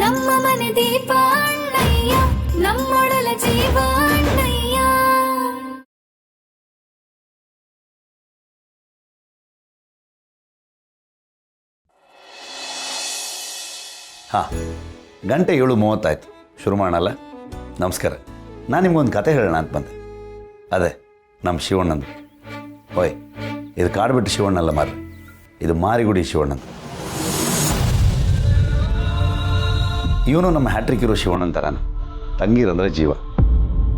ನಮ್ಮ ಮನೆ ದೀಪ ಅಣ್ಣಯ್ಯ, ನಮ್ಮೊಡಲ ಜೀವ ಅಣ್ಣಯ್ಯ. ಹಾಂ, ಗಂಟೆ 7:30 ಶುರು ಮಾಡೋಣ. ನಮಸ್ಕಾರ. ನಾನು ನಿಮ್ಗೊಂದು ಕತೆ ಹೇಳೋಣ ಅಂತ ಬಂದೆ. ಅದೇ ನಮ್ಮ ಶಿವಣ್ಣಂದು. ಓಯ್, ಇದು ಕಾಡ್ಬಿಟ್ಟು ಶಿವಣ್ಣಲ್ಲ ಮಾರ್ರೆ, ಇದು ಮಾರಿಗುಡಿ ಶಿವಣ್ಣಂದು. ಇವನು ನಮ್ಮ ಹ್ಯಾಟ್ರಿಕ್ ಇರೋ ಶಿವಣ್ಣನ ಥರನ. ತಂಗೀರಂದರೆ ಜೀವ.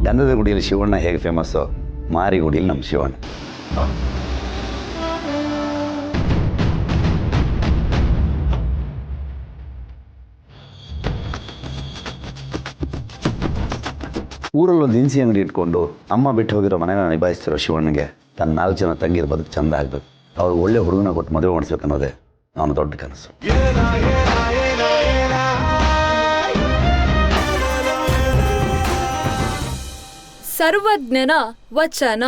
ಗಂಧದ ಗುಡಿಯಲ್ಲಿ ಶಿವಣ್ಣ ಹೇಗೆ ಫೇಮಸ್ಸೋ, ಮಾರಿಗುಡಿಯಲ್ಲಿ ನಮ್ಮ ಶಿವಣ್ಣ. ಊರಲ್ಲಿ ಒಂದು ದಿನಸಿ ಅಂಗಡಿ ಇಟ್ಕೊಂಡು ಅಮ್ಮ ಬಿಟ್ಟು ಹೋಗಿರೋ ಮನೆನ ನಿಭಾಯಿಸ್ತಿರೋ ಶಿವಣ್ಣಗೆ ತನ್ನ 4 ಜನ ತಂಗಿರ ಬದುಕು ಚಂದ ಆಗಬೇಕು, ಅವ್ರು ಒಳ್ಳೆ ಹುಡುಗನ ಕೊಟ್ಟು ಮದುವೆ ಮಾಡಿಸ್ಬೇಕು ಅನ್ನೋದೇ ಅವನ ದೊಡ್ಡ ಕನಸು. ಸರ್ವಜ್ಞನ ವಚನ.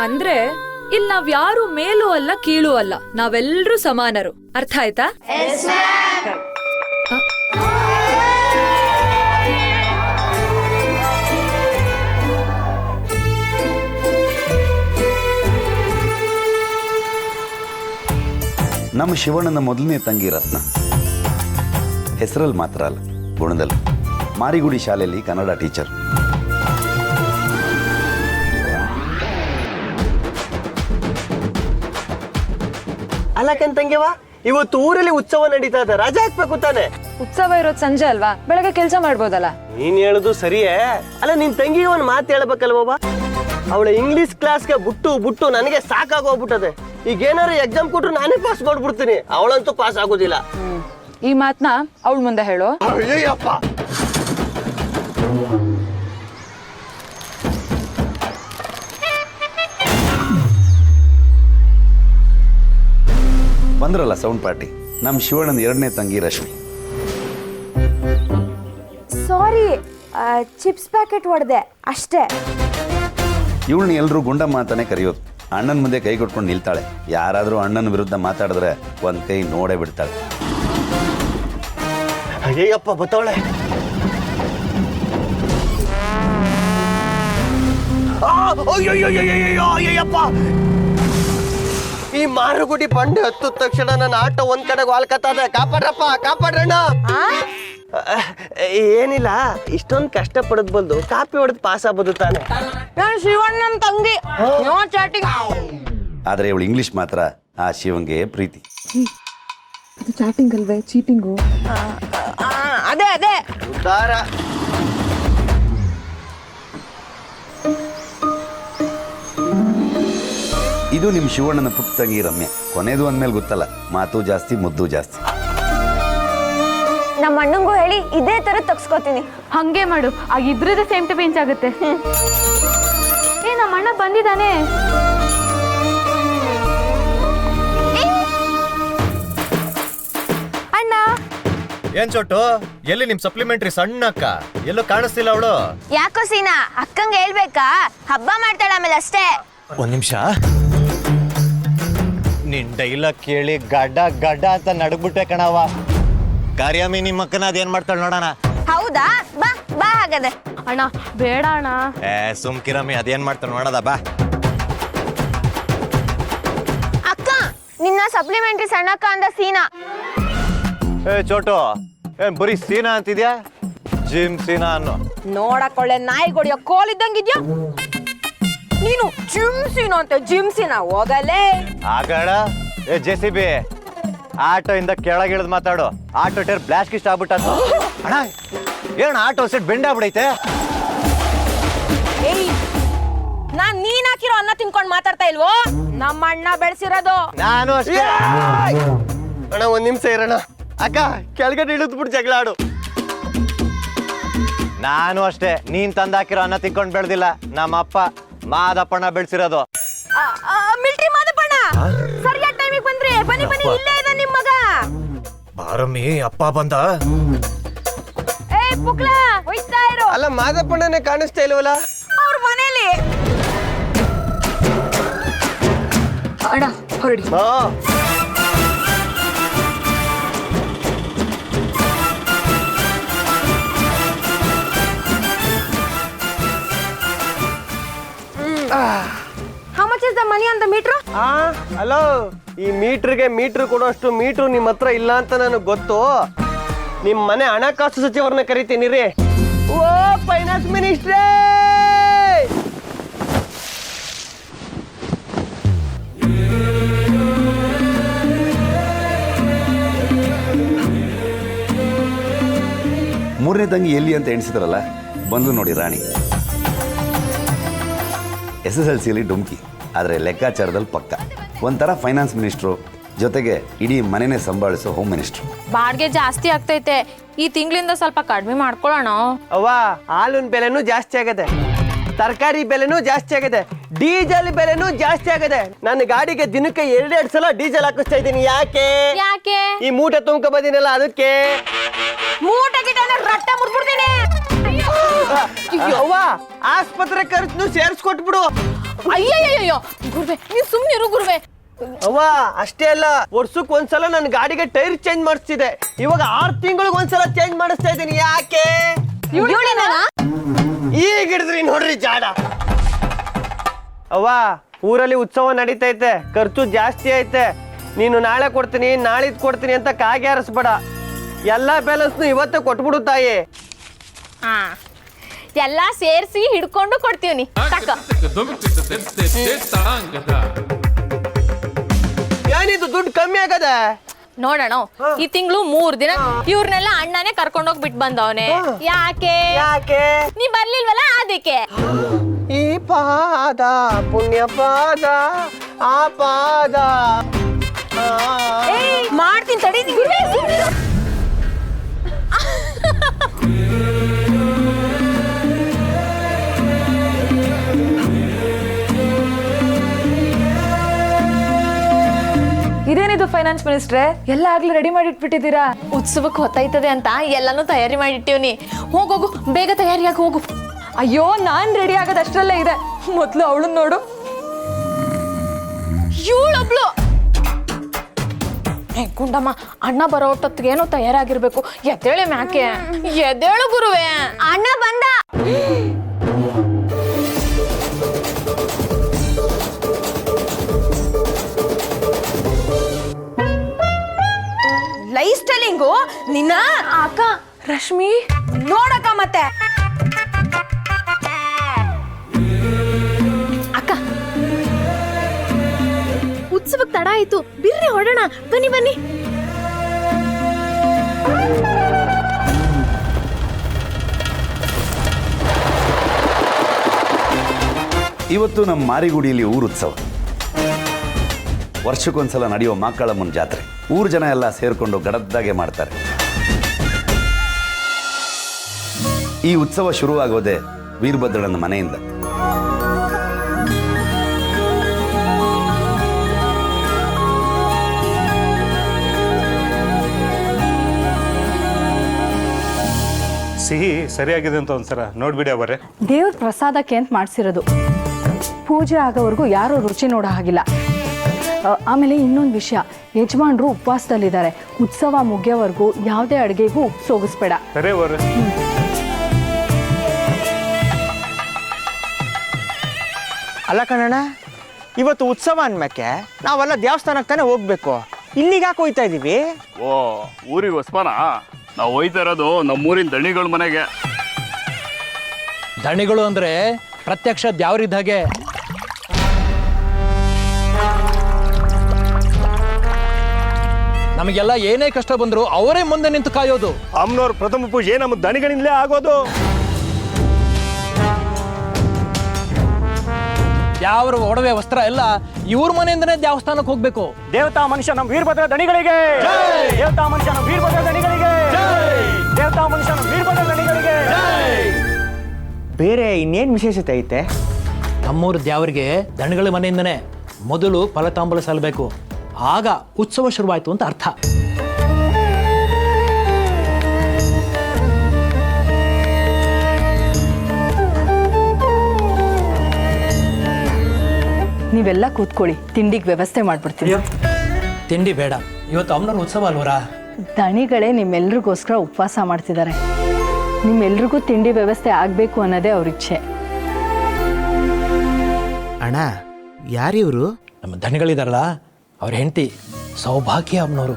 ಅಂದ್ರೆ ಇಲ್ಲಿ ನಾವ್ಯಾರು ಮೇಲೂ ಅಲ್ಲ ಕೀಳು ಅಲ್ಲ, ನಾವೆಲ್ಲರೂ ಸಮಾನರು. ಅರ್ಥ ಆಯ್ತಾ? ನಮ್ಮ ಶಿವಣ್ಣನ ಮೊದಲನೇ ತಂಗಿ ರತ್ನ. ಹೆಸರಲ್ಲಿ ಮಾತ್ರ ಅಲ್ಲ, ಗುಣದಲ್ಲಿ. ಮಾರಿಗುಡಿ ಶಾಲೆಯಲ್ಲಿ ಕನ್ನಡ ಟೀಚರ್. ಅಲ್ಲಕನ್ ತಂಗಿವ, ಇವತ್ತು ಊರಲ್ಲಿ ಉತ್ಸವ ನಡೀತಾ ಇದೆ, ರಜೆ ಹಾಕ್ಬೇಕು ತಾನೆ? ಉತ್ಸವ ಇರೋದು ಸಂಜೆ ಅಲ್ವಾ, ಬೆಳಗ್ಗೆ ಕೆಲಸ ಮಾಡ್ಬೋದಲ್ಲ. ನೀನ್ ಹೇಳುದು ಸರಿಯೇ. ಅಲ್ಲ, ನಿನ್ ತಂಗಿಗೆ ಒಂದು ಮಾತು ಹೇಳ್ಬೇಕಲ್ವ? ಅವಳ ಇಂಗ್ಲಿಷ್ ಕ್ಲಾಸ್ಗೆ ಬಿಟ್ಟು ನನಗೆ ಸಾಕಾಗೋಗ್ಬಿಟ್ಟದೆ. ಈಗ ಏನಾರು ಎಕ್ಸಾಮ್ ಕೊಟ್ರು ನಾನೇ ಪಾಸ್ ಮಾಡ್ಬಿಡ್ತೀನಿ, ಅವಳಂತೂ ಪಾಸ್ ಆಗೋದಿಲ್ಲ. ಈ ಮಾತನ್ನ ಅವಳ ಮುಂದೆ ಹೇಳು. ಅಯ್ಯಪ್ಪ, ಬಂದ್ರಲ್ಲ ಸೌಂಡ್ ಪಾರ್ಟಿ, ನಮ್ಮ ಶಿವಣ್ಣನ 2ನೇ ತಂಗಿ ರಶ್ಮಿ. ಸಾರಿ, ಚಿಪ್ಸ್ ಪ್ಯಾಕೆಟ್ ಹೊಡೆದೆ ಅಷ್ಟೇ. ಇವಳನ್ನ ಎಲ್ಲರೂ ಗುಂಡಮ್ಮ ಅಂತಾನೆ ಕರೆಯೋದು. ಅಣ್ಣನ ಮುಂದೆ ಕೈ ಕೊಟ್ಕೊಂಡು ನಿಲ್ತಾಳೆ. ಯಾರಾದರೂ ಅಣ್ಣನ ವಿರುದ್ಧ ಮಾತಾಡಿದ್ರೆ ಒಂದು ಕೈ ನೋಡೇ ಬಿಡ್ತಾಳೆ. ಅಯ್ಯಪ್ಪ ಬತ್ತವಳೆ. ಅಯ್ಯಯ್ಯಪ್ಪ, ಈ ಮಾರುಗುಡಿ ಬಂಡೆ ಹತ್ತು ತಕ್ಷಣ ನನ್ನ ಆಟೋ ಒಂದ್ ಕಡೆಗೆ ವಾಲ್ಕತ್ತದೆ. ಕಾಪಾಡ್ರಪ್ಪ, ಕಾಪಾಡ್ರಣ್ಣ. ಏನಿಲ್ಲ, ಇಷ್ಟೊಂದು ಕಷ್ಟ ಪಡದ್ ಬಂದು ಕಾಪಿ ಹೊಡೆದು ಪಾಸ್ ಆಗ್ಬೋದು ತಾನೆ. ನಾನು ಶಿವಣ್ಣನ ತಂಗಿ. ಆದರೆ ಇವಳು ಇಂಗ್ಲಿಷ್ ಮಾತ್ರ ಆ ಶಿವಂಗೆ ಪ್ರೀತಿ. ಚಾಟಿಂಗ್ ಅಲ್ವೇ, ಚೀಟಿಂಗು. ಅದೇ ಅದೇ ಉದ್ದಾರ. ಇದು ನಿಮ್ಮ ಶಿವಣ್ಣನ ಪುಟ್ಟ ತಂಗಿ ರಮ್ಯ. ಕೊನೆದು ಅಂದ್ಮೇಲೆ ಗೊತ್ತಲ್ಲ, ಮಾತು ಜಾಸ್ತಿ ಮುದ್ದು ಜಾಸ್ತಿ. ನಮ್ಮ ಅಣ್ಣಂಗೂ ಹೇಳಿ ಇದೇ ತರ ತಗ್ಸ್ಕೊತೀನಿ. ಹಂಗೆ ಮಾಡು, ಆಗಿದ್ರದೇ ಸೇಮ್ ಟು ಪೇಂಚ್ ಆಗುತ್ತೆ. ನಮ್ಮ ಅಣ್ಣ ಬಂದಿದ್ದಾನೆ. ಅಣ್ಣ, ಏನ್ ಚೋಟು, ಎಲ್ಲಿ ನಿಮ್ ಸಪ್ಲಿಮೆಂಟ್ರಿ ಸಣ್ಣ ಅಕ್ಕ? ಎಲ್ಲೂ ಕಾಣಿಸ್ತಿಲ್ಲ ಅವಳು. ಯಾಕೋ ಸೀನಾ, ಅಕ್ಕಂಗೆ ಹೇಳ್ಬೇಕಾ? ಹಬ್ಬ ಮಾಡ್ತಾಳ ಆಮೇಲೆ ಅಷ್ಟೇ. ಒಂದ್ ನಿಮಿಷ, ನಿನ್ ಡೈಲಾಗ್ ಕೇಳಿ ಗಡ್ಡ ಗಡ್ಡ ಅಂತ ನಡಗ್ಬಿಟ್ಟೆ ಕಣವ. ಕಾರ್ಯಾಮಿ ನಿಮ್ಮ ಅಕ್ಕನ ಅದೇನ್ ಮಾಡ್ತಾಳ ನೋಡೋಣ. ಹೌದಾ? ಬಾ ಬಾ ಹಾಗಾದ್ರೆ. ಅಣ್ಣ ಬೇಡ ಅಣ್ಣ. ಸುಮ್ಕಿರಮ್ಮಿ, ಅದೇನ್ ಮಾಡ್ತಾಳ ನೋಡದ ಬಾ. ಅಕ್ಕ, ನಿನ್ನ ಸಪ್ಲಿಮೆಂಟ್ರಿ ಸಣ್ಣಕ್ಕ ಅಂದ ಸೀನಾ. ಚೋಟು, ಏನ್ ಬರೀ ಸೀನಾ ಅಂತಿದ್ಯಾ? ಜಿಮ್ ಸೀನಾ ಅನ್ನು. ನೋಡಕ್ ಒಳ್ಳೆ ನಾಯಿ ಹೊಡಿಯೋ ಕೋಲಿದ್ದಂಗಿದ್ಯಾ ನೀನು. ಜಿಮ್ ಸೀನಾ ಅಂತ ಜಿಮ್ ಸೀನಾ ಹೋಗಲೇ. ಆಗಳ JCB, ಆಟೋ ಇಂದ ಕೆಳಗಿಳಿದ್ ಮಾತಾಡು. ಆಟೋ ಟೈರ್ ಬ್ಲಾಸ್ಟ್ ಇಷ್ಟ ಆಗ್ಬಿಟ್ಟ. ಅಣ್ಣ ಏನ್ ಆಟೋ ಸೆಟ್ ಬೆಂಡ್ ಆಗ್ಬಿಡೈತೆ. ಏಯ್, ನಾನ್ ನೀನ್ ಹಾಕಿರೋ ಅನ್ನ ತಿನ್ಕೊಂಡ್ ಮಾತಾಡ್ತಾ ಇಲ್ವೋ? ನಮ್ಮ ಅಣ್ಣ ಬೆಳೆಸಿರೋದು. ನಾನು ಅಷ್ಟೇ. ಅಣ್ಣ ಒಂದ್ ನಿಮಿಷ ಇರೋಣ. ಅಕ್ಕ, ಕೆಳಗಡೆ ಇಳಿದ್ಬಿಟ್ಟು ಜಗಳ ಆಡು. ನಾನು ಅಷ್ಟೇ, ನೀನ್ ತಂದಾಕಿರೋ ಅನ್ನ ತಿನ್ಕೊಂಡ್ ಬೆಳ್ದಿಲ್ಲ. ನಮ್ಮ ಅಪ್ಪ ಮಾದಪ್ಪಣ್ಣ ಬೆಳ್ಸಿರೋದು. ಮಿಲ್ಟ್ರಿ ಮಾದಪ್ಪಣ್ಣ, ಸರಿಯಾದ ಟೈಮಿಗೆ ಬಂದ್ರಿ. ಬನ್ನಿ ಬನ್ನಿ, ಇಲ್ಲೇ ಇದೆ ನಿಮ್ ಮಗ. ಬಾರಮ್ಮಿ, ಅಪ್ಪ ಬಂದ. ಏ ಪುಕ್ಲಾ, ಹೋಯ್ತಾ ಇರು. ಅಲ್ಲ, ಮಾದಪ್ಪಣ್ಣನೇ ಕಾಣಿಸ್ತಾ ಇಲ್ವಲ್ಲ? ಅವ್ರ ಮನೇಲಿ. ಅಣ್ಣ ಹೊರಡಿ. ಹಾ how much is the money on the meter? Hello, ಈ ಮೀಟ್ರಿಗೆ ಮೀಟ್ರ್ ಕೊಡೋಷ್ಟು ಮೀಟ್ರು ನಿಮ್ಮ ಹತ್ರ ಇಲ್ಲ ಅಂತ ನನಗೆ ಗೊತ್ತು. ನಿಮ್ಮ ಮನೆ ಹಣಕಾಸು ಸಚಿವರನ್ನ ಕರಿತೀನಿ ರೀ. ಓ ಫೈನಾನ್ಸ್ ಮಿನಿಸ್ಟ್ರೇ, ಮೂರನೇ ತಂಗಿ ಎಲ್ಲಿ ಅಂತ ಎಣಿಸಿದ್ರಲ್ಲ, ಬಂದು ನೋಡಿ ರಾಣಿ. SSLCಯಲ್ಲಿ ಡುಮ್ಕಿ, ಆದರೆ ಲೆಕ್ಕಾಚಾರದಲ್ಲಿ ಪಕ್ಕ. ಒಂಥರ ಫೈನಾನ್ಸ್ ಮಿನಿಸ್ಟ್ರು, ಜೊತೆಗೆ ಇಡೀ ಮನೆನೇ ಸಂಭಾಳಿಸೋ ಹೋಮ್ ಮಿನಿಸ್ಟ್ರು. ಬಾಡಿಗೆ ಜಾಸ್ತಿ ಆಗ್ತೈತೆ, ಈ ತಿಂಗಳಿಂದ ಸ್ವಲ್ಪ ಕಡಿಮೆ ಮಾಡ್ಕೊಳ್ಳೋಣ. ಅವ್ವ ಹಾಲಿನ ಬೆಲೆನೂ ಜಾಸ್ತಿ ಆಗದೆ, ತರಕಾರಿ ಬೆಲೆನೂ ಜಾಸ್ತಿ ಆಗದೆ, ಡೀಸೆಲ್ ಬೆಲೆನೂ ಜಾಸ್ತಿ ಆಗದೆ. ನನ್ನ ಗಾಡಿಗೆ ದಿನಕ್ಕೆ 2 ಸಲ ಡೀಸೆಲ್ ಹಾಕಿಸ್ತಾ ಇದ್ದೀನಿ. ಯಾಕೆ? ಯಾಕೆ? ಈ ಮೂಟೆ ತುಂಬ್ಕೊ ಬಂದಿನಲ್ಲ ಅದಕ್ಕೆ. ಮೂಟೆ ಗಿಟನ ರಟ್ಟ ಮುಟ್ಬಿಡ್ತೀನಿ. ಅವ್ವ ಆಸ್ಪತ್ರೆ ಖರ್ಚು ಸೇರಿಸ್ಕೊಟ್ಬಿಡು. ಅಯ್ಯಯ್ಯಯ್ಯೋ ಗುರುವೆ, ನೀವು ಸುಮ್ಮನಿರು ಗುರುವೆ. ಅವ್ವ ಅಷ್ಟೇ ಅಲ್ಲ, ವರ್ಷಕ್ಕೆ ಒಂದ್ಸಲ ನನ್ನ ಗಾಡಿಗೆ ಟೈರ್ ಚೇಂಜ್ ಮಾಡಿಸ್ತಿದೆ, ಇವಾಗ 6 ತಿಂಗಳಿಗೆ ಒಂದ್ಸಲ ಚೇಂಜ್ ಮಾಡಿಸ್ತಾ ಇದ್ದೀನಿ. ಯಾಕೆ? ಈಗ ಹಿಡಿದ್ರಿ ನೋಡ್ರಿ ಜಾಡ. ಅವ್ವ ಊರಲ್ಲಿ ಉತ್ಸವ ನಡೀತೈತೆ, ಖರ್ಚು ಜಾಸ್ತಿ ಐತೆ. ನೀನು ನಾಳೆ ಕೊಡ್ತೀನಿ ನಾಳಿದ್ ಕೊಡ್ತೀನಿ ಅಂತ ಕಾಗೆ ಹಾರಿಸ್ಬೇಡ. ಎಲ್ಲಾ ಬ್ಯಾಲೆನ್ಸ್ನು ಇವತ್ತೇ ಕೊಟ್ಬಿಡು ತಾಯಿ. ಹಾ, ಎಲ್ಲ ಸೇರಿಸಿ ಹಿಡ್ಕೊಂಡು ಕೊಡ್ತೀವಿ. ಏನಿದು ದುಡ್ಡು ಕಮ್ಮಿ ಆಗದೆ? ನೋಡೋಣ, ಈ ತಿಂಗಳು 3 ದಿನ ಇವ್ರನ್ನೆಲ್ಲ ಅಣ್ಣನೇ ಕರ್ಕೊಂಡೋಗಿ ಬಿಟ್ಟು ಬಂದವನೆ. ಯಾಕೆ? ಯಾಕೆ? ನೀ ಬರ್ಲಿಲ್ವಲ್ಲ ಅದಕ್ಕೆ. ಈ ಪಾದ ಪುಣ್ಯ ಪಾದ, ಆ ಪಾದ ಮಾಡ್ತೀನಿ ತಡಿ. ಇದೇನಿದು ಫೈನಾನ್ಸ್ ಮಿನಿಸ್ಟ್ರೆ, ಎಲ್ಲ ಆಗ್ಲೇ ರೆಡಿ ಮಾಡಿ ಇಟ್ಬಿಟ್ಟಿದ್ದೀರಾ? ಉತ್ಸವಕ್ಕೆ ಹೊತ್ತೈತದೆ ಅಂತ ಎಲ್ಲಾನು ತಯಾರಿ ಮಾಡಿಟ್ಟಿವ್ನಿ. ಹೋಗೋಗು, ಬೇಗ ತಯಾರಿಯಾಗಿ ಹೋಗು. ಅಯ್ಯೋ, ನಾನ್ ರೆಡಿ ಆಗೋದು ಅಷ್ಟರಲ್ಲೇ ಇದೆ. ಮೊದ್ಲು ಅವಳನ್ನ ನೋಡು. ಇವಳೊಬ್ಳು ಗುಂಡಮ್ಮ, ಅಣ್ಣ ಬರೋ ಹೊತ್ತೊತ್ತಿಗೆ ಏನೋ ತಯಾರಾಗಿರ್ಬೇಕು. ಎದ್ದೇಳಿ ಮ್ಯಾಕೆ, ಎದ್ದೇಳು ಗುರುವೆ. ಅಣ್ಣ ಬಂದ. ಲೈಫ್ ಸ್ಟೈಲಿಂಗು ನಿನ್ನ ಅಕ್ಕ ರಶ್ಮಿ, ನೋಡಕ್ಕ. ಮತ್ತೆ ಅಕ್ಕ, ಉತ್ಸವಕ್ಕೆ ತಡ ಆಯ್ತು, ಬಿರ್ರಿ ಹೊರಡೋಣ. ಬನ್ನಿ ಬನ್ನಿ. ಇವತ್ತು ನಮ್ಮ ಮಾರಿಗುಡಿಯಲ್ಲಿ ಊರುತ್ಸವ. ವರ್ಷಕ್ಕೊಂದ್ಸಲ ನಡೆಯುವ ಮಕ್ಕಳಮ್ಮನ ಜಾತ್ರೆ. ಊರು ಜನ ಎಲ್ಲ ಸೇರಿಕೊಂಡು ಗಡದ್ದಾಗೆ ಮಾಡ್ತಾರೆ. ಈ ಉತ್ಸವ ಶುರುವಾಗೋದೆ ವೀರಭದ್ರನ ಮನೆಯಿಂದ. ಸಿಹಿ ಸರಿಯಾಗಿದೆ ಅಂತ ಒಂದ್ಸಲ ನೋಡ್ಬಿಡಿ ಅವರೇ. ದೇವ್ರ ಪ್ರಸಾದಕ್ಕೆ ಅಂತ ಮಾಡಿಸಿರೋದು. ಪೂಜೆ ಆಗೋವರೆಗೂ ಯಾರೂ ರುಚಿ ನೋಡೋ ಹಾಗಿಲ್ಲ. ಆಮೇಲೆ ಇನ್ನೊಂದು ವಿಷಯ, ಯಜಮಾನ್ರು ಉಪವಾಸದಲ್ಲಿದ್ದಾರೆ. ಉತ್ಸವ ಮುಗಿಯೋವರೆಗೂ ಯಾವುದೇ ಅಡುಗೆಗೂ ಸೋಗಿಸ್ಬೇಡ. ಸರಿ ಅವರೇ. ಅಲ್ಲ ಕಣಣ್ಣ, ಇವತ್ತು ಉತ್ಸವ ಅನ್ಮೇಕೆ ನಾವೆಲ್ಲ ದೇವಸ್ಥಾನಕ್ಕೆ ತಾನೇ ಹೋಗ್ಬೇಕು. ಇಲ್ಲಿಗೆ ಯಾಕೆ ಹೋಯ್ತಾ ಇದೀವಿ? ಓ, ಊರಿಗೆ ಹೊಸ್ಪಾನ? ನಾವು ಹೋಯ್ತಾ ಇರೋದು ನಮ್ಮೂರಿನ ದಣಿಗಳ ಮನೆಗೆ. ದಣಿಗಳು ಅಂದ್ರೆ ಪ್ರತ್ಯಕ್ಷ ದ್ಯಾವ್ರಿದ್ದ ಹಾಗೆ. ನಮಗೆಲ್ಲ ಏನೇ ಕಷ್ಟ ಬಂದ್ರು ಅವರೇ ಮುಂದೆ ನಿಂತು ಕಾಯೋದು. ಅಮ್ಮನವ್ರ ಪ್ರಥಮ ಪೂಜೆ ನಮ್ಮ ದಣಿಗಳಿಂದಲೇ ಆಗೋದು. ಯಾವ್ರ ಒಡವೆ ವಸ್ತ್ರ ಎಲ್ಲ ಇವ್ರ ಮನೆಯಿಂದನೇ ದೇವಸ್ಥಾನಕ್ಕೆ ಹೋಗ್ಬೇಕು. ದೇವತಾ ಮನುಷ್ಯ ನಮ್ಮ ವೀರಭದ್ರ ದಣಿಗಳಿಗೆ, ದೇವತಾ ಮನುಷ್ಯ ನಮ್ಮ ವೀರಭದ್ರ ದಣಿಗಳಿಗೆ, ದೇವತಾ ಮನುಷ್ಯ ನಮ್ಮ ವೀರಭದ್ರ ದಣಿಗಳಿಗೆ. ಬೇರೆ ಇನ್ನೇನು ವಿಶೇಷತೆ ಐತೆ? ನಮ್ಮೂರ ದ್ಯಾವರಿಗೆ ದಣಿಗಳ ಮನೆಯಿಂದನೇ ಮೊದಲು ಫಲತಾಂಬೂಲ ಸಲ್ಲಬೇಕು. ಆಗ ಉತ್ಸವ ಶುರುವಾಯ್ತು ಅಂತ ಅರ್ಥ. ನೀವೆಲ್ಲ ಕೂತ್ಕೊಳ್ಳಿ, ತಿಂಡಿಗೆ ವ್ಯವಸ್ಥೆ ಮಾಡ್ಬಿಡ್ತೀನಿ. ತಿಂಡಿ ಬೇಡ, ಇವತ್ತು ಅಮ್ಮನವ್ರ ಉತ್ಸವ ಅಲ್ವರಾ? ದಣಿಗಳೇ ನಿಮ್ಮೆಲ್ರಿಗೋಸ್ಕರ ಉಪವಾಸ ಮಾಡ್ತಿದ್ದಾರೆ. ನಿಮ್ಮೆಲ್ರಿಗೂ ತಿಂಡಿ ವ್ಯವಸ್ಥೆ ಆಗಬೇಕು ಅನ್ನೋದೇ ಅವ್ರ ಇಚ್ಛೆ. ಅಣ್ಣ, ಯಾರಿವರು? ನಮ್ಮ ದಣಿಗಳಿದಾರಲ್ಲ, ಅವ್ರ ಹೆಂಡತಿ ಸೌಭಾಗ್ಯ ಅಮ್ಮನವರು,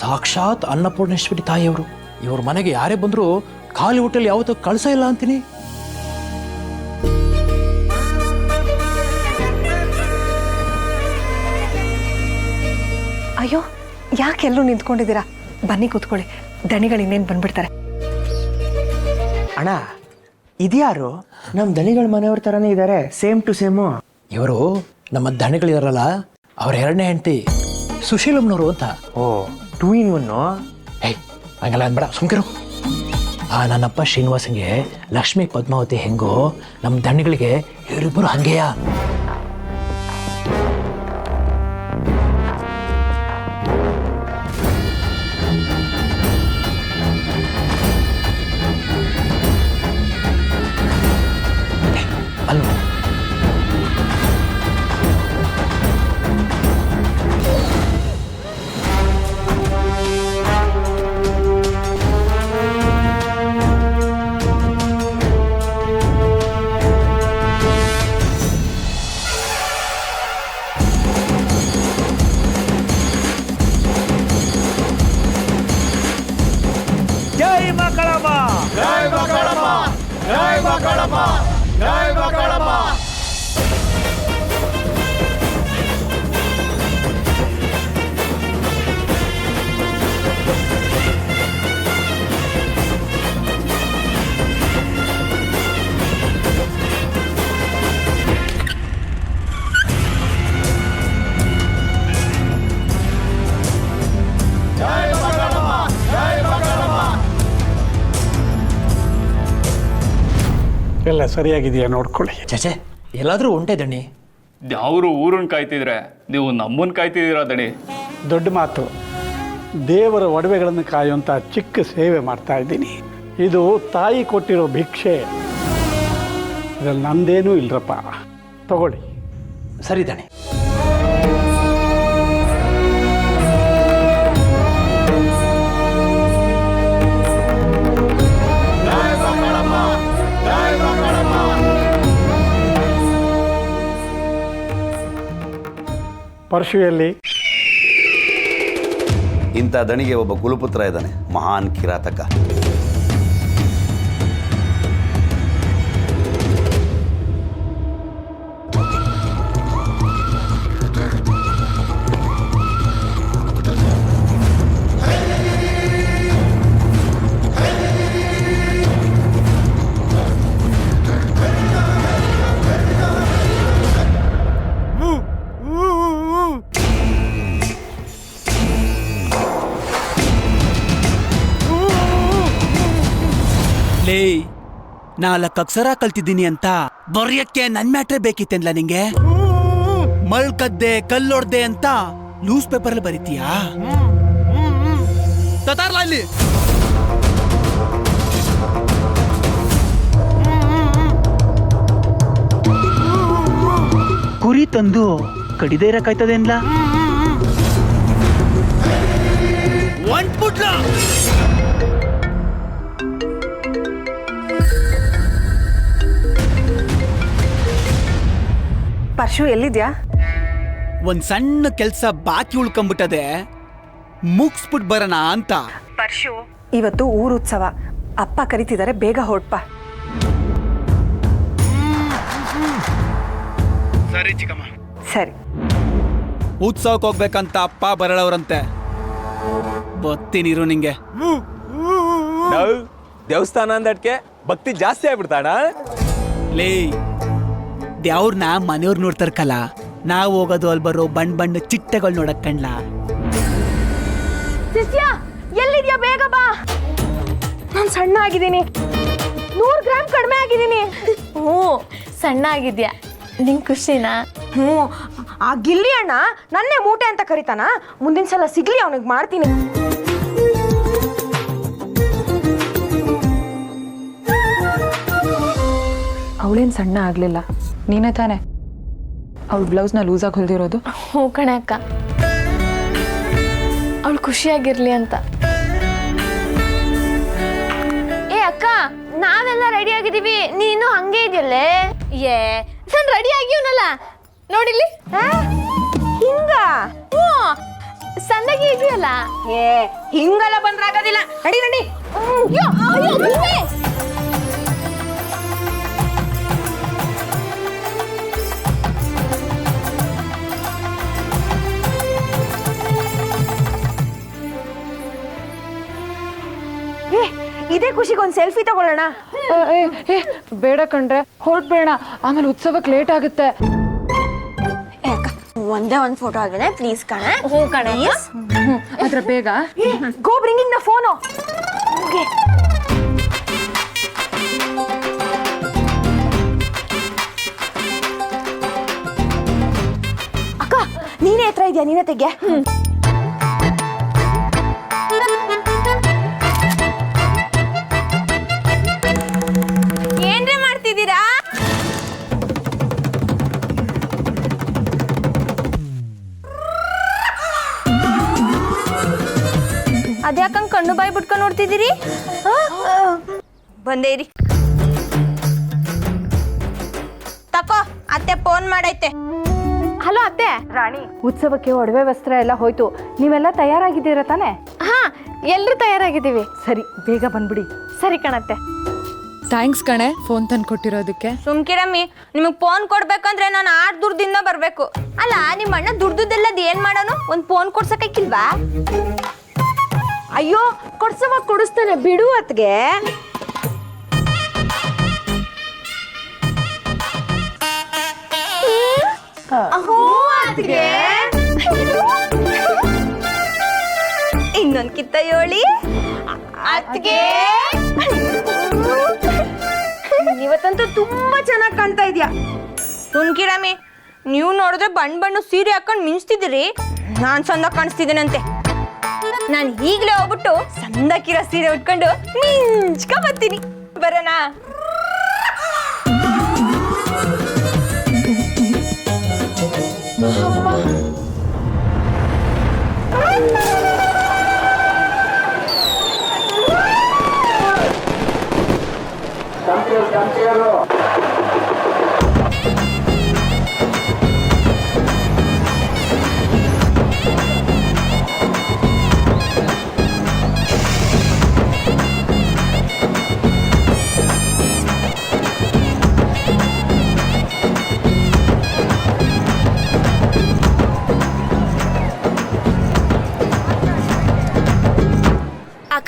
ಸಾಕ್ಷಾತ್ ಅನ್ನಪೂರ್ಣೇಶ್ವರಿ ತಾಯಿಯವರು. ಇವ್ರ ಮನೆಗೆ ಯಾರೇ ಬಂದರೂ ಖಾಲಿ ಹೋಟೆಲ್ ಯಾವತ್ತೂ ಕಳ್ಸ ಇಲ್ಲ ಅಂತೀನಿ. ಅಯ್ಯೋ, ಯಾಕೆಲ್ಲರೂ ನಿಂತ್ಕೊಂಡಿದ್ದೀರಾ? ಬನ್ನಿ ಕೂತ್ಕೊಳ್ಳಿ, ದಣಿಗಳು ಇನ್ನೇನು ಬಂದ್ಬಿಡ್ತಾರೆ. ಅಣ್ಣ, ಇದ್ಯಾರು? ನಮ್ಮ ದಣಿಗಳ ಮನೆಯವ್ರ ಥರನೇ ಇದ್ದಾರೆ, ಸೇಮ್ ಟು ಸೇಮು. ಇವರು ನಮ್ಮ ದಣಿಗಳಿದಾರಲ್ಲ, ಅವ್ರ ಎರಡನೇ ಹೆಂಡತಿ ಸುಶೀಲಮ್ಮನವರು ಅಂತ. ಓ, 2 in 1. ಏಯ್, ಹಂಗಲ್ಲ ಅನ್ಬೇಡ, ಸುಮ್ಕಿರು. ನನ್ನಪ್ಪ ಶ್ರೀನಿವಾಸಂಗೆ ಲಕ್ಷ್ಮೀ ಪದ್ಮಾವತಿ ಹೆಂಗೋ, ನಮ್ಮ ದಣಿಗಳಿಗೆ ಇವರಿಬ್ಬರು ಹಂಗೆಯ. ಅಲ್ವ? ಜೈ ಮಕ್ಕಳಮ್ಮ, ಜೈ ಮಕ್ಕಳಮ್ಮ, ಜೈ ಮಕ್ಕಳಮ್ಮ, ಜೈ ಮಕ್ಕಳಮ್ಮ. ಎಲ್ಲ ಸರಿಯಾಗಿದೆಯಾ ನೋಡ್ಕೊಳ್ಳಿ. ಚಚೆ, ಎಲ್ಲಾದರೂ ಉಂಟೆ ದಣಿ? ಯಾವ್ರು ಊರನ್ನ ಕಾಯ್ತಿದ್ರೆ ನೀವು ನಮ್ಮನ್ನ ಕಾಯ್ತಿದ್ದೀರಾ ದಣಿ. ದೊಡ್ಡ ಮಾತು. ದೇವರ ಒಡವೆಗಳನ್ನು ಕಾಯುವಂಥ ಚಿಕ್ಕ ಸೇವೆ ಮಾಡ್ತಾ ಇದ್ದೀನಿ. ಇದು ತಾಯಿ ಕೊಟ್ಟಿರೋ ಭಿಕ್ಷೆ. ಇದ್ರಲ್ಲಿ ನಂದೇನೂ ಇಲ್ರಪ್ಪ, ತಗೊಳ್ಳಿ. ಸರಿ ದಣಿ. ಪರಶುಯಲ್ಲಿ ಇಂಥ ದಣಿಗೆ ಒಬ್ಬ ಕುಲಪುತ್ರ ಇದ್ದಾನೆ, ಮಹಾನ್ ಕಿರಾತಕ. ಲೇ, 4 ಅಕ್ಷರ ಕಲ್ತಿದ್ದೀನಿ ಅಂತ ಬರೆಯಕ್ಕೆ ನನ್ ಮ್ಯಾಟ್ರೆ ಬೇಕಿತ್ತೇನ್ಲ ನಿಂಗೆ? ಮಳ್ಕದ್ದೆ ಕಲ್ಲೊಡ್ದೆ ಅಂತ ನ್ಯೂಸ್ ಪೇಪರ್ ಅಲ್ಲಿ ಬರೀತೀಯಾ? ತತಾರ್ಲ ಇಲ್ಲಿ. ಕುರಿ ತಂದು ಕಡಿದೇ ಇರಕಾಯ್ತದೇನ್ಲ? ಒಂಟ್ಬಿಟ್ಲ. ಪರಶು, ಎಲ್ಲಿದ್ಯಾ? ಒಂದ್ ಸಣ್ಣ ಕೆಲ್ಸ ಬಾಕಿ ಉಳ್ಕೊಂಬಿಟ್ಟದೆ, ಮುಗಿಸ್ಬಿಟ್ ಬರೋಣ ಅಂತ. ಪರಶು, ಇವತ್ತು ಊರುತ್ಸವ, ಅಪ್ಪ ಕರಿತಿದ್ದಾರೆ, ಬೇಗ ಹೊರಡ್ಪ. ಸರಿ ಚಿಕ್ಕಮ್ಮ. ಸರಿ. ಉತ್ಸವಕ್ಕೆ ಹೋಗ್ಬೇಕಂತ ಅಪ್ಪ ಬರಳವ್ರಂತೆ. ಬತ್ತೀನಿರು ನಿಂಗೆ. ದೇವಸ್ಥಾನ ಅಂದಟ್ಕೆ ಭಕ್ತಿ ಜಾಸ್ತಿ ಆಗ್ಬಿಡ್ತಾಣ. ಲೇ, ದೇವ್ರನ್ನ ಮನೆಯವ್ರು ನೋಡ್ತಾರಕಲ್ಲ, ನಾವು ಹೋಗೋದು ಅಲ್ಲಿ ಬರೋ ಬಣ್ಣ ಚಿಟ್ಟೆಗಳು ನೋಡಕ್ ಕಣ್ಲ. ಶಿಷ್ಯ, ಎಲ್ಲಿದ್ಯಾ? ಬೇಗ ಬಾ. ನಾನು ಸಣ್ಣ ಆಗಿದ್ದೀನಿ, 100 ಗ್ರಾಮ್ ಕಡಿಮೆ ಆಗಿದ್ದೀನಿ. ಹ್ಞೂ, ಸಣ್ಣ ಆಗಿದ್ಯಾ? ನಿಂಗೆ ಖುಷಿನಾ? ಹ್ಞೂ. ಆ ಗಿಲ್ಲಿ ಅಣ್ಣ ನನ್ನೇ ಮೂಟೆ ಅಂತ ಕರಿತಾನ. ಮುಂದಿನ ಸಲ ಸಿಗ್ಲಿ, ಅವನಿಗೆ ಮಾಡ್ತೀನಿ. ಅವಳೇನು ಸಣ್ಣ ಆಗಲಿಲ್ಲ, ನೀನೇ ತಾನೆ. ಅವ್ಳ ಬ್ಲೌಸ್ನ ಲೂಸಾಗಿ ಹೊಲ್ದಿರೋದು? ಹ್ಞೂ ಕಣೆ ಅಕ್ಕ, ಅವಳು ಖುಷಿಯಾಗಿರ್ಲಿ ಅಂತ. ಏ ಅಕ್ಕ, ನಾವೆಲ್ಲ ರೆಡಿ ಆಗಿದೀವಿ, ನೀನು ಹಂಗೆ ಇದೆಯಲ್ಲೇ. ಏ ನಾನು ರೆಡಿ ಆಗಿವನಲ್ಲ, ನೋಡಿಲಿ. ಹಿಂಗ ಸಂದಗಿ ಇದೆಯಲ್ಲ. ಏ ಹಿಂಗೆಲ್ಲ ಬಂದ್ರಾಗೋದಿಲ್ಲ, ನಡಿ ನಡಿ. ಇದೇ ಖುಷಿಗೊಂದು ಸೆಲ್ಫಿ ತಗೊಳ್ಳೋಣ. ಬೇಡ ಕಣ್ರೆ, ಹೊರಡ್ಬೇಡ, ಆಮೇಲೆ ಉತ್ಸವಕ್ಕೆ ಲೇಟ್ ಆಗುತ್ತೆ. ಒಂದೇ ಒಂದು ಫೋಟೋ ಆಗಿದೆ ಪ್ಲೀಸ್ ಕಣ. ಹ್ಞೂ ಕಣೆ, ಅದ್ರ ಬೇಗ. ಗೋ ಬ್ರಿಂಗಿಂಗ್ ದ ಫೋನು. ಅಕ್ಕ ನೀನೇ ಹತ್ರ ಇದೆಯಾ, ನೀನೇ ತೆಗ್ಯಾ. ಏನ್ರಿ ಮಾಡ್ತಿದ್ದೀರಾ? ಅದ್ಯಾಕಂಗ್ ಕಣ್ಣು ಬಾಯಿ ಬಿಟ್ಕೊಂಡು ನೋಡ್ತಿದ್ದೀರಿ? ಬಂದೇ ಇರಿ. ತಕೋ, ಅತ್ತೆ ಫೋನ್ ಮಾಡೈತೆ. ಹಲೋ ಅತ್ತೆ. ರಾಣಿ, ಉತ್ಸವಕ್ಕೆ ಒಡವೆ ವಸ್ತ್ರ ಎಲ್ಲ ಹೋಯ್ತು, ನೀವೆಲ್ಲ ತಯಾರಾಗಿದ್ದೀರಾ ತಾನೆ? ಹಾ, ಎಲ್ರೂ ತಯಾರಾಗಿದ್ದೀವಿ. ಸರಿ, ಬೇಗ ಬಂದ್ಬಿಡಿ. ಸರಿ ಕಣತ್ತೆ. ಥ್ಯಾಂಕ್ಸ್ ಕಣೆ ಫೋನ್ ತಂದು ಕೊಟ್ಟಿರೋದಕ್ಕೆ. ಸುಮ್ಕಿರಮ್ಮಿ, ನಿಮಗೆ ಫೋನ್ ಕೊಡ್ಬೇಕಂದ್ರೆ ನಾನು 8 ದೂರದಿಂದ ಬರ್ಬೇಕು. ಅಲ್ಲ, ನಿಮ್ಮ ಅಣ್ಣ ದುಡ್ದುದೆಲ್ಲದ ಏನ್ ಮಾಡೋನು? ಒಂದು ಫೋನ್ ಕೊಡ್ಸಕ್ಕಿಲ್ವಾ? ಅಯ್ಯೋ, ಕೊಡ್ಸವ ಕೊಡಿಸ್ತಾನೆ ಬಿಡು ಅತ್ಗೆ. ಇನ್ನೊಂದ್ ಕಿತ್ತ ಹೇಳಿ ಅತ್ಗೆ. ಇವತ್ತಂತೂ ತುಂಬಾ ಚೆನ್ನಾಗಿ ಕಾಣ್ತಾ ಇದ್ಯಾ. ಸುಮ್ಕಿರಮ್ಮಿ, ನೀವು ನೋಡಿದ್ರೆ ಬಣ್ಣ ಸೀರೆ ಹಾಕೊಂಡು ಮಿಂಚ್ತಿದ್ದೀರಿ, ನಾನ್ ಚಂದ ಕಾಣಿಸ್ತಿದ್ದೀನಂತೆ. ನಾನು ಈಗಲೇ ಹೋಗ್ಬಿಟ್ಟು ಸಂದಕ್ಕಿರೋ ಸೀರೆ ಉಟ್ಕೊಂಡು ಮಿಂಚ್ಕ ಬರ್ತೀನಿ. ಬರೋಣ?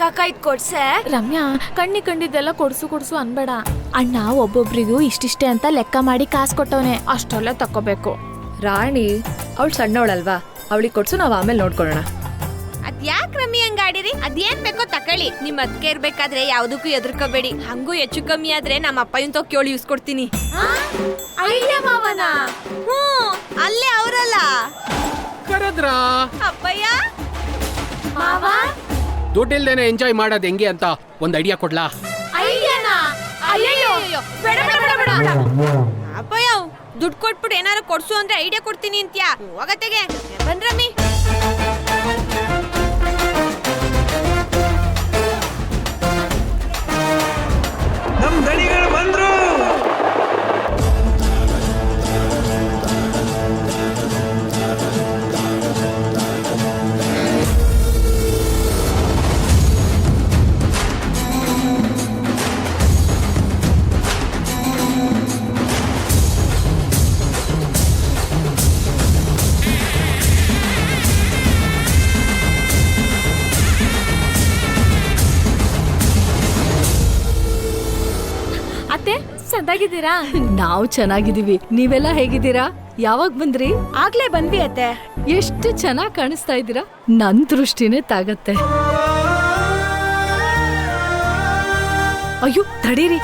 ಅಕ್ಕ ಇದ್ ಕೊಡ್ಸೆ. ರಮ್ಯಾ, ಕಂಡಿದ್ದೆಲ್ಲ ಕೊಡ್ಸು ಅನ್ಬೇಡ. ಅಣ್ಣ ಒಬ್ಬೊಬ್ರಿಗೂ ಇಷ್ಟಿಷ್ಟೇ ಅಂತ ಲೆಕ್ಕ ಮಾಡಿ ಕಾಸು ಕೊಟ್ಟವನೆ, ಅಷ್ಟೆಲ್ಲ ತಕೋಬೇಕು. ರಾಣಿ ಅವಳು ಸಣ್ಣವಳಲ್ವಾ, ಅವಳಿಗೆ ಕೊಡ್ಸು, ನಾವು ಆಮೇಲೆ ನೋಡ್ಕೊಳ್ಳೋಣ. ಅದ್ಯಾಕ್ ರಮ್ಮಿ ಹಂಗಾಡಿರಿ? ಅದೇನ್ ಬೇಕೋ ತಕೊಳ್ಳಿ. ನಿಮ್ ಅದ್ಕೆ ಇರ್ಬೇಕಾದ್ರೆ ಯಾವ್ದಕ್ಕೂ ಎದುರ್ಕೋಬೇಡಿ. ಹಂಗೂ ಹೆಚ್ಚು ಕಮ್ಮಿ ಆದ್ರೆ ನಮ್ಮ ಅಪ್ಪಯ್ಯನ್ ಕೇಳಿ ಇಸ್ಕೊಡ್ತೀನಿ. ಮಾವನ? ಹ್ಞೂ, ಅಲ್ಲೇ ಅವರಲ್ಲ ಕರದ್ರ ಅಪ್ಪಯ್ಯ. ಮಾವ, ದುಡ್ಡಿಲ್ದೇನೆ ಎಂಜಾಯ್ ಮಾಡೋದು ಹೆಂಗೆ ಅಂತ ಒಂದ್ ಐಡಿಯಾ ಕೊಡ್ಲಾ? ಅಪ್ಪಯ್ಯ, ದುಡ್ಡು ಕೊಟ್ಬಿಟ್ಟು ಏನಾರು ಕೊಡ್ಸು ಅಂದ್ರೆ ಐಡಿಯಾ ಕೊಡ್ತೀನಿ ಅಂತ್ಯಾ? ಹೋಗತ್ತೆಗೆ ಬಂದ್ರಮ್ಮಿ. ನಮ್ ದಣಿಗಳು ಬಂದ್ರು. ಚೆನ್ನಾಗಿದ್ದೀರಾ? ನಾವು ಚೆನ್ನಾಗಿದ್ದೀವಿ, ನೀವೆಲ್ಲ ಹೇಗಿದ್ದೀರಾ? ಯಾವಾಗ ಬಂದ್ರಿ? ಆಗ್ಲೇ ಬಂದ್ವಿ ಅತ್ತೆ. ಎಷ್ಟು ಚೆನ್ನಾಗಿ ಕಾಣಿಸ್ತಾ ಇದ್ದೀರಾ, ನನ್ ದೃಷ್ಟಿನೇ ತಾಗತ್ತೆ. ಅಯ್ಯೋ ತಡೀರಿ,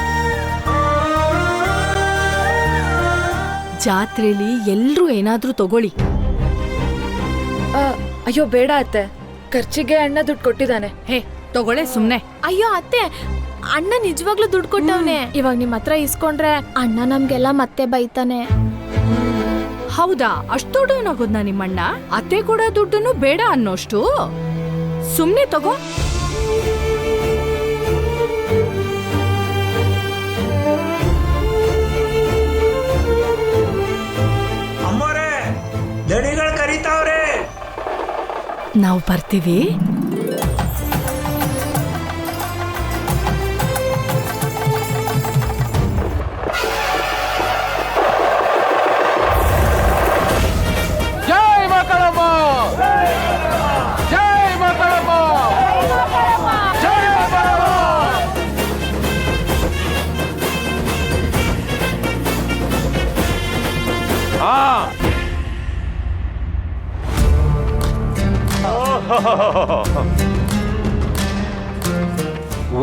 ಜಾತ್ರೆಲಿ ಎಲ್ರೂ ಏನಾದ್ರೂ ತಗೊಳ್ಳಿ. ಅಯ್ಯೋ ಬೇಡ ಅತ್ತೆ, ಖರ್ಚಿಗೆ ಅಣ್ಣ ದುಡ್ಡು ಕೊಟ್ಟಿದ್ದಾನೆ. ಹೇ ತಗೊಳ್ಳೆ ಸುಮ್ನೆ. ಅಯ್ಯೋ ಅತ್ತೆ, ಅಣ್ಣ ನಿಜವಾಗ್ಲೂ ದುಡ್ಡು ಕೊಟ್ಟವನೆ. ಇವಾಗ ನಿಮ್ ಹತ್ರ ಇಸ್ಕೊಂಡ್ರೆ ಅಣ್ಣ ನಮ್ಗೆಲ್ಲ ಮತ್ತೆ ಬೈತಾನೆ. ಹೌದಾ, ಅಷ್ಟು ದೊಡ್ಡವನಾಗೋದ್ನ ನಿಮ್ಮಣ್ಣ? ಅತ್ತೆ ಕೊಡೋ ದುಡ್ಡನ್ನು ಬೇಡ ಅನ್ನೋಷ್ಟು? ಸುಮ್ನೆ ತಗೋ. ಅಮ್ಮೋರೆ, ದಣಿಗಳು ಕರೀತಾವ್ರೆ. ನಾವು ಬರ್ತೀವಿ. ಜೈ ಮಕ್ಕಳಮ್ಮ, ಜೈ ಮಕ್ಕಳಮ್ಮ, ಜೈ ಮಕ್ಕಳಮ್ಮ.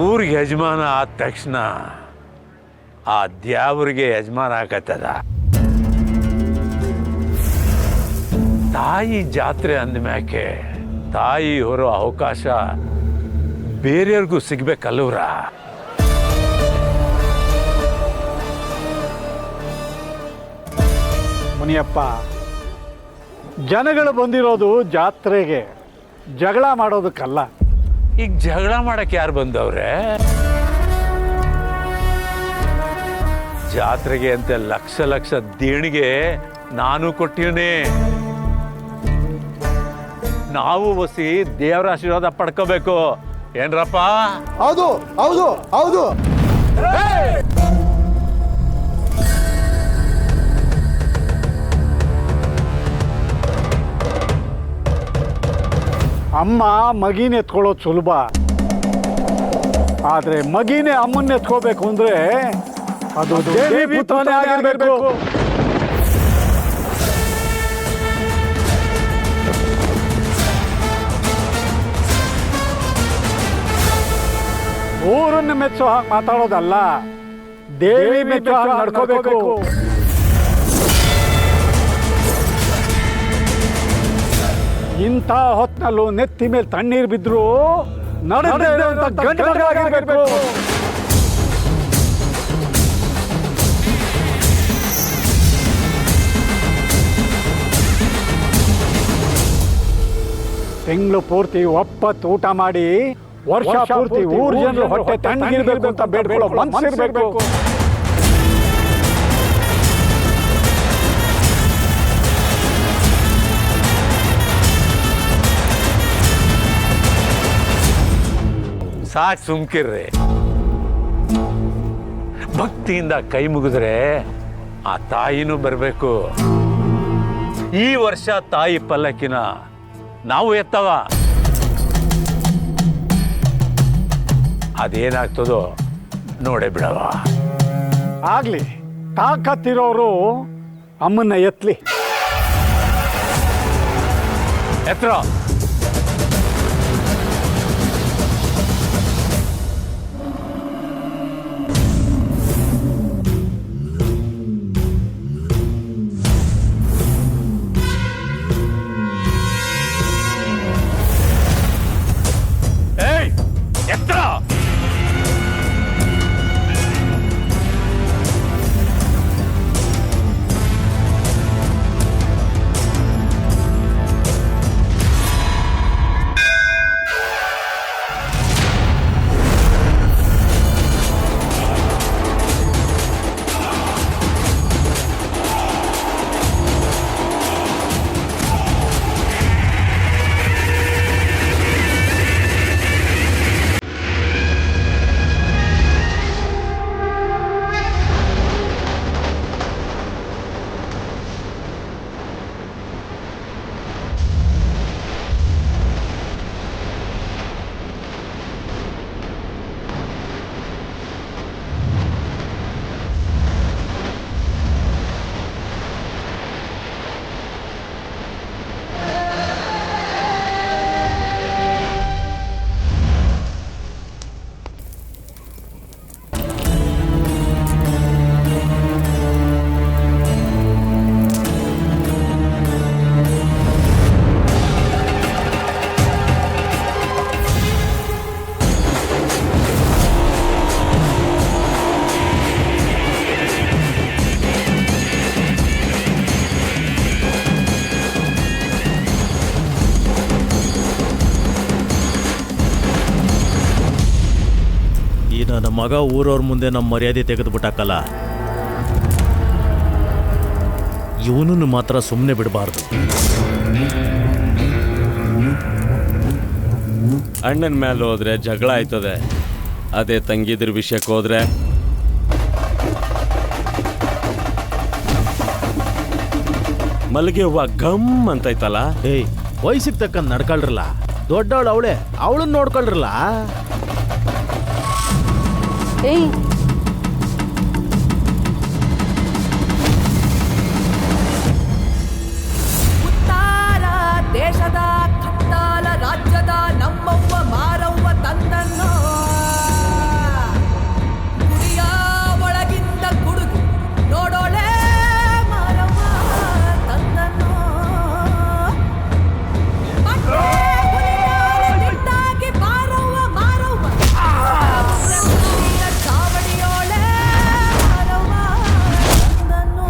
ಊರಿಗೆ ಯಜಮಾನ ಆದ ತಕ್ಷಣ ಆ ದ್ಯಾವ್ರಿಗೆ ಯಜಮಾನ ಆಗತ್ತದ. ತಾಯಿ ಜಾತ್ರೆ ಅಂದಮ್ಯಾಕೆ ತಾಯಿ ಹೊರೋ ಅವಕಾಶ ಬೇರೆಯವ್ರಿಗೂ ಸಿಗ್ಬೇಕಲ್ಲವ್ರ. ಮುನಿಯಪ್ಪ, ಜನಗಳು ಬಂದಿರೋದು ಜಾತ್ರೆಗೆ, ಜಗಳ ಮಾಡೋದಕ್ಕಲ್ಲ. ಈಗ ಜಗಳ ಮಾಡಕ್ಕೆ ಯಾರು ಬಂದವ್ರೆ? ಜಾತ್ರೆಗೆ ಅಂತ ಲಕ್ಷ ಲಕ್ಷ ದೇಣಿಗೆ ನಾನು ಕೊಟ್ಟಿವ್ನಿ. ನಾವು ಒಸಿ ದೇವರ ಆಶೀರ್ವಾದ ಪಡ್ಕೋಬೇಕು. ಏನ್ರಪ್ಪ? ಹೌದು ಹೌದು ಹೌದು. ಅಮ್ಮ ಮಗಿನ ಎತ್ಕೊಳ್ಳೋದು ಸುಲಭ, ಆದ್ರೆ ಮಗಿನೇ ಅಮ್ಮನ್ನ ಎತ್ಕೋಬೇಕು ಅಂದ್ರೆ ಅದು ದೇವಿ ಪುತ್ರನೇ ಆಗಿರ್ಬೇಕು. ಊರನ್ನು ಮೆಚ್ಚೋ ಹಾಗೆ ಮಾತಾಡೋದಲ್ಲ, ದೇವಿ ಮೆಚ್ಚೋ ಹಾಗೆ ನಡ್ಕೋಬೇಕು. ಇಂಥ ಹೊತ್ತಿನಲ್ಲೂ ನೆತ್ತಿ ಮೇಲೆ ತಣ್ಣೀರು ಬಿದ್ರು ನಡೆದೇ ಇರುವಂತ ಗಂಡು ಮಗ ಆಗಿರ್ಬೇಕು. ತಿಂಗಳು ಪೂರ್ತಿ ಒಪ್ಪತ್ತು ಊಟ ಮಾಡಿ ವರ್ಷ ಪೂರ್ತಿ ಊರ್ ಜನರು ಹೊಟ್ಟೆ ತಣ್ಣಗಿರ್ಬೇಕು ಅಂತ ಬೇಡ್ಕೊಳ್ಳೋ ಮನಸ್ಸಿರ್ಬೇಕು. ಸಾಕು, ಸುಮ್ಕಿರ್ರಿ. ಭಕ್ತಿಯಿಂದ ಕೈ ಮುಗಿದ್ರೆ ಆ ತಾಯಿನೂ ಬರಬೇಕು. ಈ ವರ್ಷ ತಾಯಿ ಪಲ್ಲಕ್ಕಿನ ನಾವು ಎತ್ತವ. ಅದೇನಾಗ್ತದೋ ನೋಡೇ ಬಿಡವ. ಆಗ್ಲಿ, ತಾಕತ್ತಿರೋರು ಅಮ್ಮನ್ನ ಎತ್ಲಿ. ಎತ್ತರ. ಮಗ ಊರವ್ರ ಮುಂದೆ ನಮ್ಮ ಮರ್ಯಾದೆ ತೆಗೆದುಬಿಟ್ಟಾಕಲ್ಲ, ಇವನನ್ನು ಮಾತ್ರ ಸುಮ್ಮನೆ ಬಿಡಬಾರ್ದು. ಅಣ್ಣನ ಮೇಲೆ ಹೋದ್ರೆ ಜಗಳ ಆಯ್ತದೆ, ಅದೇ ತಂಗಿದ್ರ ವಿಷಯಕ್ಕೆ ಹೋದ್ರೆ ಮಲ್ಲಿಗೆ ಹೂವ ಗಮ್ ಅಂತೈತಲ್ಲ. ಏಯ್, ವಯಸ್ಸಿಗೆ ತಕ್ಕಂತ ನಡ್ಕೊಳ್ರಲ್ಲ, ದೊಡ್ಡವಳು ಅವಳೇ, ಅವಳನ್ನ ನೋಡ್ಕೊಳ್ರಲ್ಲ. ಏಯ್, ದೇಶದ ಕಟ್ಟಾಲ ರಾಜ್ಯದ ನಮ್ಮವ್ವ ಮಾರವ್ವ ತಂದನ್ನೋ ಗುಡಿಯ ಒಳಗಿಂದ ಗುಡುಗು ನೋಡೋಳೆ ಮಾರವ್ವ ತಂದನ್ನೋ ಗಿಟ್ಟಾಗಿ ಮಾರವ್ವ ಮಾರವ್ವ ಚಾವಡಿಯೋಳೆ ಮಾರವ್ವ ತಂದನ್ನೋ.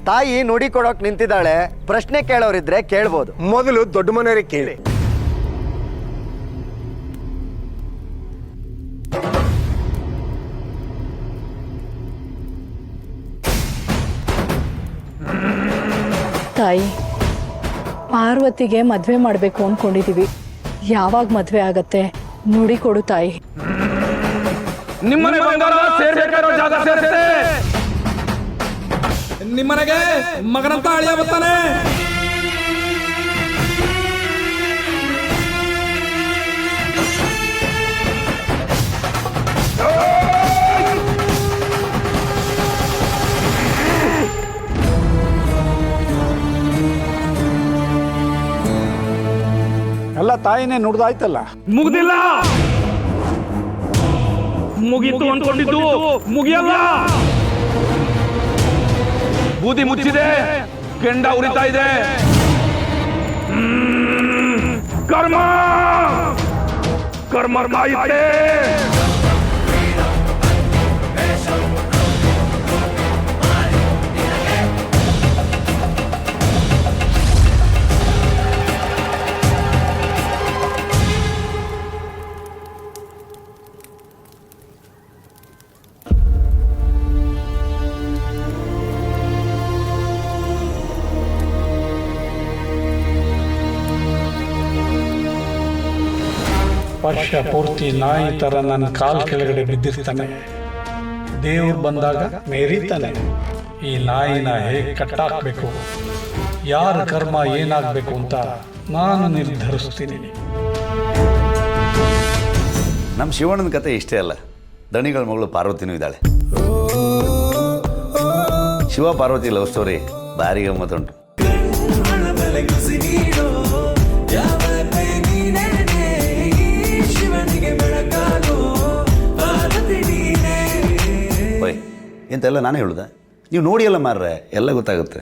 ತಾಯಿ ನುಡಿ ಕೊಡೋಕ್ ನಿಂತಿದ್ದಾಳೆ, ಪ್ರಶ್ನೆ ಕೇಳೋರಿದ್ರೆ ಕೇಳ್ಬೋದು. ಮೊದಲು ದೊಡ್ಡ ಮನೆಯವರಿಗೆ ಕೇಳಿ. ತಾಯಿ, ಪಾರ್ವತಿಗೆ ಮದುವೆ ಮಾಡಬೇಕು ಅಂದ್ಕೊಂಡಿದ್ದೀವಿ. ಯಾವಾಗ ಮದುವೆ ಆಗತ್ತೆ ನುಡಿ ಕೊಡು ತಾಯಿ. ನಿಮ್ಮನೆ ಬಂಗಾರ ಸೇರ್ಬೇಕಾರೋ ಜಾಗ ಸೇರುತ್ತೆ. ನಿಮ್ಮನೆಗೆ ಮಗನಂತ ಅಳಿಯ ಬರ್ತಾನೆ. ಎಲ್ಲ ತಾಯಿನೇ ನುಡ್ದಾಯ್ತಲ್ಲ. ಮುಗ್ದಿಲ್ಲ, ಮುಗೀತು ಅಂದ್ಕೊಂಡಿದ್ದು ಮುಗಿಯಲ್ಲ. ಬೂದಿ ಮುಚ್ಚಿದೆ, ಕೆಂಡ ಉರಿತಾ ಇದೆ. ಕರ್ಮ ಕರ್ಮ ಕಾಯುತ್ತೆ. ವರ್ಷ ಪೂರ್ತಿ ನಾಯಿ ಥರ ನನ್ನ ಕಾಲ್ ಕೆಳಗಡೆ ಬಿದ್ದಿರ್ತಾನೆ. ದೇವ್ರು ಬಂದಾಗ ಮೇರಿತಾನೆ. ಈ ನಾಯಿನ ಹೇಗೆ ಕಟ್ಟಾಕ್ಬೇಕು, ಯಾರ ಕರ್ಮ ಏನಾಗಬೇಕು ಅಂತ ನಾನು ನಿರ್ಧರಿಸ್ತೀನಿ. ನಮ್ಮ ಶಿವಣ್ಣನ ಕತೆ ಇಷ್ಟೇ ಅಲ್ಲ, ದಣಿಗಳ ಮಗಳು ಪಾರ್ವತಿನೂ ಇದ್ದಾಳೆ. ಶಿವ ಪಾರ್ವತಿ ಲವ್ ಸ್ಟೋರಿ ಭಾರಿ ಗಮ್ಮತ್ತುಂಟು. ಓಯ್, ಎಂತೆಲ್ಲ ನಾನೇ ಹೇಳುದ? ನೀವು ನೋಡಿ ಎಲ್ಲ ಮಾರ್ರೆ, ಎಲ್ಲ ಗೊತ್ತಾಗುತ್ತೆ.